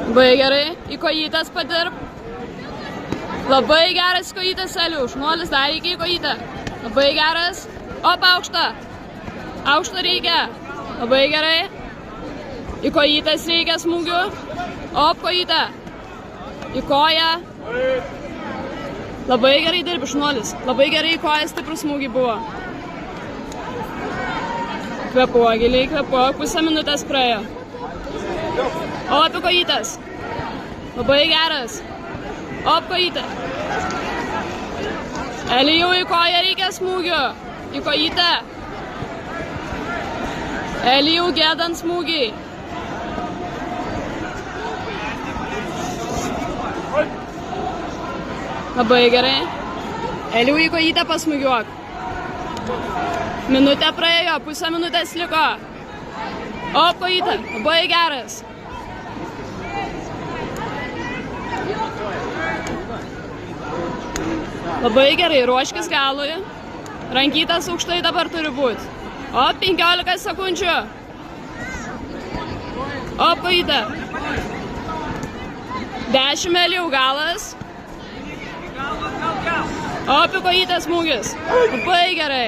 Labai gerai, į kojytas padirb. Labai geras į kojytas, Eliuš. Nuolis dar reikia į kojytą. Labai geras. Op, aukštą. Aukštą reikia. Labai gerai. Į kojytas reikia smūgių. Op, kojytą. Į koją. Labai gerai dirbi, šnuolis. Labai gerai į koją stiprų smūgį buvo. Kvepuok, giliai kvepuok. Pusę minutės praėjo. Op, į kojytas. Labai geras. Op, kojytą. Elijau, į koją reikia smūgių. Į kojytą. Elijau, gėdant smūgį. Labai gerai. Elijau, į kojytą pasmūgiuok. Minutė praėjo, pusę minutės liko. Op, kojytą. Labai geras. Labai gerai, ruoškis galui. Rankytas aukštai dabar turi būti. O, 15 sekundžių. O, kojytą. 10 Elijau, galas. O, kojytės smūgis. Labai gerai.